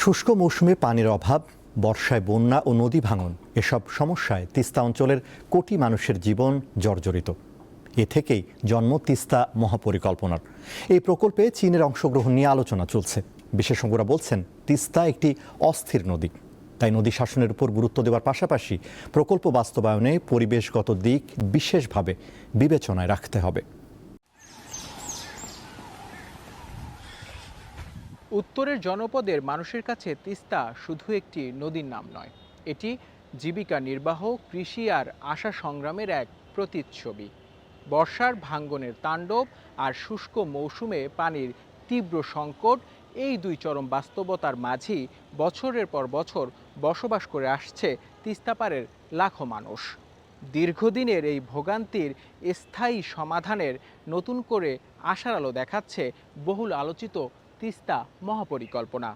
শুষ্ক মৌসুমে পানির অভাব, বর্ষায় বন্যা ও নদী ভাঙন এসব সমস্যায় তিস্তা অঞ্চলের কোটি মানুষের জীবন জর্জরিত। এ থেকেই জন্ম তিস্তা মহাপরিকল্পনার। এই প্রকল্পে চীনের অংশগ্রহণ নিয়ে আলোচনা চলছে। বিশেষজ্ঞরা বলছেন তিস্তা একটি অস্থির নদী, তাই নদী শাসনের উপর গুরুত্ব দেওয়ার পাশাপাশি প্রকল্প বাস্তবায়নে পরিবেশগত দিক বিশেষভাবে বিবেচনায় রাখতে হবে। উত্তরের জনপদের মানুষের কাছে তিস্তা শুধু একটি নদীর নাম নয়, এটি জীবিকা নির্বাহ, কৃষি আর আশা সংগ্রামের এক প্রতিচ্ছবি। বর্ষার ভাঙ্গনের তাণ্ডব আর শুষ্ক মৌসুমে পানির তীব্র সংকট, এই দুই চরম বাস্তবতার মাঝেই বছরের পর বছর বসবাস করে আসছে তিস্তাপাড়ের লাখো মানুষ। দীর্ঘদিনের এই ভোগান্তির স্থায়ী সমাধানের নতুন করে আশার আলো দেখাচ্ছে বহুল আলোচিত তিস্তা মহাপরিকল্পনা।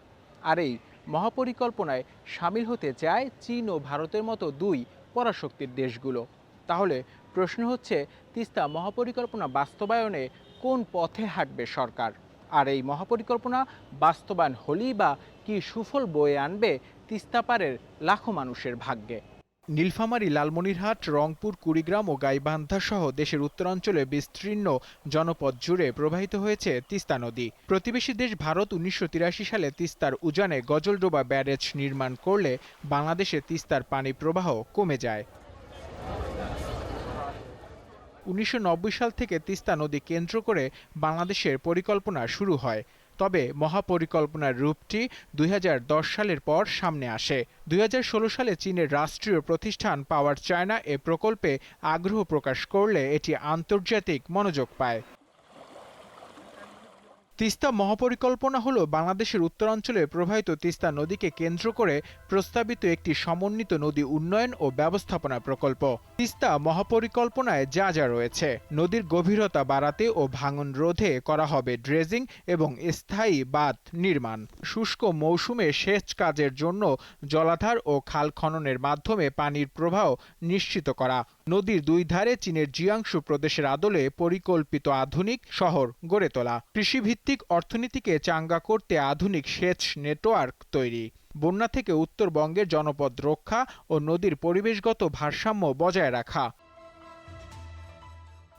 আর এই মহাপরিকল্পনায় সামিল হতে চায় চীন ও ভারতের মতো দুই পরাশক্তির দেশগুলো। তাহলে প্রশ্ন হচ্ছে, তিস্তা মহাপরিকল্পনা বাস্তবায়নে কোন পথে হাঁটবে সরকার? আর এই মহাপরিকল্পনা বাস্তবায়ন হলেই বা কি সুফল বয়ে আনবে তিস্তাপাড়ের লাখো মানুষের ভাগ্যে? নীলফামারী, লালমনিরহাট, রংপুর, কুড়িগ্রাম ও গাইবান্ধা সহ দেশের উত্তরাঞ্চলে বিস্তীর্ণ জনপদ জুড়ে প্রবাহিত হয়েছে তিস্তা নদী। প্রতিবেশী দেশ ভারত ১৯৮৩ সালে তিস্তার উজানে গজলডোবা ব্যারেজ নির্মাণ করলে বাংলাদেশে তিস্তার পানি প্রবাহ কমে যায়। ১৯৯০ সাল থেকে তিস্তা নদী কেন্দ্র করে বাংলাদেশের পরিকল্পনা শুরু হয়। তবে মহাপরিকল্পনার রূপটি ২০১০ সালের পর সামনে আসে। ২০১৬ সালে চীনের রাষ্ট্রীয় প্রতিষ্ঠান পাওয়ার চায়না এ প্রকল্পে আগ্রহ প্রকাশ করলে এটি আন্তর্জাতিক মনোযোগ পায়। তিস্তা মহাপরিকল্পনা হলো বাংলাদেশের উত্তরাঞ্চলে প্রবাহিত তিস্তা নদীকে কেন্দ্র করে প্রস্তাবিত একটি সমন্বিত নদী উন্নয়ন ও ব্যবস্থাপনা প্রকল্প। তিস্তা মহাপরিকল্পনায় যা যা রয়েছে: নদীর গভীরতা বাড়াতে ও ভাঙন রোধে করা হবে ড্রেজিং এবং স্থায়ী বাঁধ নির্মাণ। শুষ্ক মৌসুমে সেচ কাজের জন্য জলাধার ও খাল খননের মাধ্যমে পানির প্রবাহ নিশ্চিত করা। নদীর দুই ধারে চীনের জিয়াংশু প্রদেশের আদলে পরিকল্পিত আধুনিক শহর গড়ে তোলা। কৃষিভিত্তিক অর্থনীতিকে চাঙ্গা করতে আধুনিক সেচ নেটওয়ার্ক তৈরি। বন্যা থেকে উত্তরবঙ্গের জনপদ রক্ষা ও নদীর পরিবেশগত ভারসাম্য বজায় রাখা।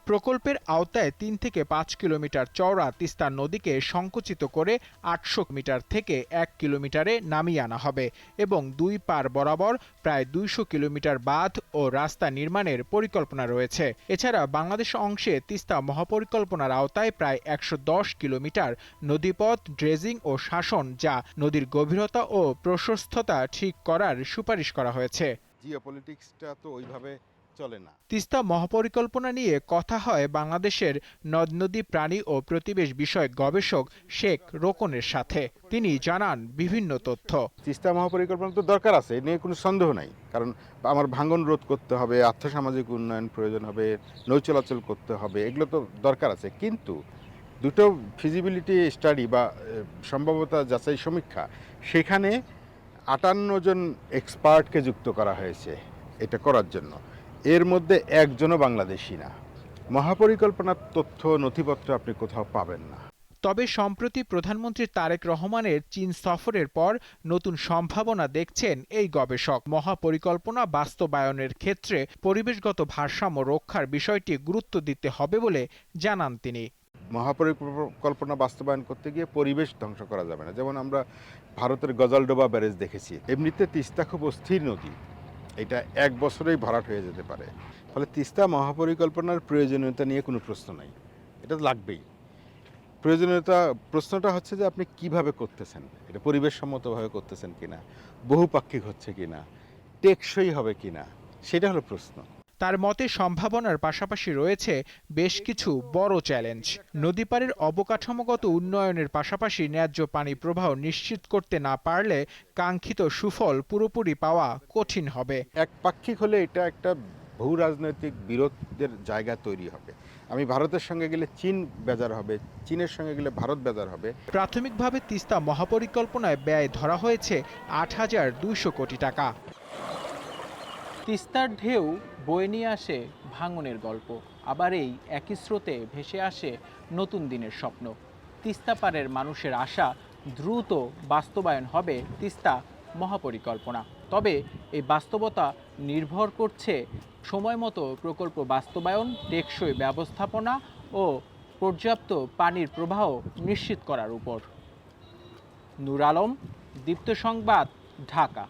প্রকল্পের আওতায় ৩ থেকে ৫ কিলোমিটার চওড়া তিস্তা নদীকে সংকুচিত করে ৮০০ মিটার থেকে ১ কিলোমিটারে নামিয়ে আনা হবে এবং দুই পার বরাবর প্রায় ২০০ কিলোমিটার বাঁধ ও রাস্তা নির্মাণের পরিকল্পনা রয়েছে। এছাড়া বাংলাদেশ অংশে তিস্তা মহাপরিকল্পনার আওতায় প্রায় ১১০ কিলোমিটার নদীপথ ড্রেজিং ও শাসন, যা নদীর গভীরতা ও প্রশস্ততা ঠিক করার সুপারিশ করা হয়েছে। জিওপলিটিক্সটা তো ওইভাবে চলে না। তিস্তা মহাপরিকল্পনা নিয়ে কথা হয় বাংলাদেশের নদ নদী, প্রাণী ও পরিবেশ বিষয়ক গবেষক শেখ রোকনের সাথে। তিনি জানান বিভিন্ন তথ্য। তিস্তা মহাপরিকল্পনা তো দরকার আছে, এ নিয়ে কোনো সন্দেহ নাই। কারণ আমার ভাঙন রোধ করতে হবে, আর্থসামাজিক উন্নয়ন প্রয়োজন হবে, নৌ চলাচল করতে হবে, এগুলো তো দরকার আছে। কিন্তু দুটো ফিজিবিলিটি স্টাডি বা সম্ভাব্যতা যাচাই সমীক্ষা, সেখানে ৫৮ জন এক্সপার্টকে যুক্ত করা হয়েছে এটা করার জন্য। এর মধ্যে একজনও বাংলাদেশি না। মহাপরিকল্পনার তথ্য নথিপত্র আপনি কোথাও পাবেন না। তবে সম্প্রতি প্রধানমন্ত্রী তারেক রহমানের চীন সফরের পর নতুন সম্ভাবনা দেখছেন এই গবেষক। মহাপরিকল্পনা বাস্তবায়নের ক্ষেত্রে পরিবেশগত ভারসাম্য রক্ষার বিষয়টি গুরুত্ব দিতে হবে বলে জানান তিনি। মহাপরিকল্পনা বাস্তবায়ন করতে গিয়ে পরিবেশ ধ্বংস করা যাবে না। যেমন আমরা ভারতের গজলডোবা ব্যারেজ দেখেছি। এমনিতে তিস্তা খুব অস্থির নদী, এটা ১ বছরেই ভরাট হয়ে যেতে পারে। ফলে তিস্তা মহাপরিকল্পনার প্রয়োজনীয়তা নিয়ে কোনো প্রশ্ন নাই, এটা লাগবেই। প্রশ্নটা হচ্ছে যে আপনি কিভাবে করতেছেন, এটা পরিবেশসম্মতভাবে করতেছেন কিনা, বহুপাক্ষিক হচ্ছে কিনা, টেকসই হবে কিনা, সেটা হলো প্রশ্ন। তার মতে সম্ভাবনার পাশাপাশি রয়েছে বেশ কিছু বড় চ্যালেঞ্জ। নদীপাড়ের অবকাঠামোগত উন্নয়নের পাশাপাশি ন্যায্য পানি প্রবাহ নিশ্চিত করতে না পারলে কাঙ্ক্ষিত সুফল পুরোপুরি পাওয়া কঠিন হবে। একপাক্ষিক হলে এটা একটা বহু রাজনৈতিক বিরোধের জায়গা তৈরি হবে। আমি ভারতের সঙ্গে গেলে চীন বেজার হবে, চীনের সঙ্গে গেলে ভারত বেজার হবে। প্রাথমিকভাবে তিস্তা মহাপরিকল্পনায় ব্যয় ধরা হয়েছে ৮,২০০ কোটি টাকা। তিস্তার ঢেউ বয়ে নিয়ে আসে ভাঙনের গল্প, আবার এই একই স্রোতে ভেসে আসে নতুন দিনের স্বপ্ন। তিস্তা পাড়ের মানুষের আশা দ্রুত বাস্তবায়ন হবে তিস্তা মহাপরিকল্পনা। তবে এই বাস্তবতা নির্ভর করছে সময়মতো প্রকল্প বাস্তবায়ন, টেকসই ব্যবস্থাপনা ও পর্যাপ্ত পানির প্রবাহ নিশ্চিত করার উপর। নূর আলম, দীপ্ত সংবাদ, ঢাকা।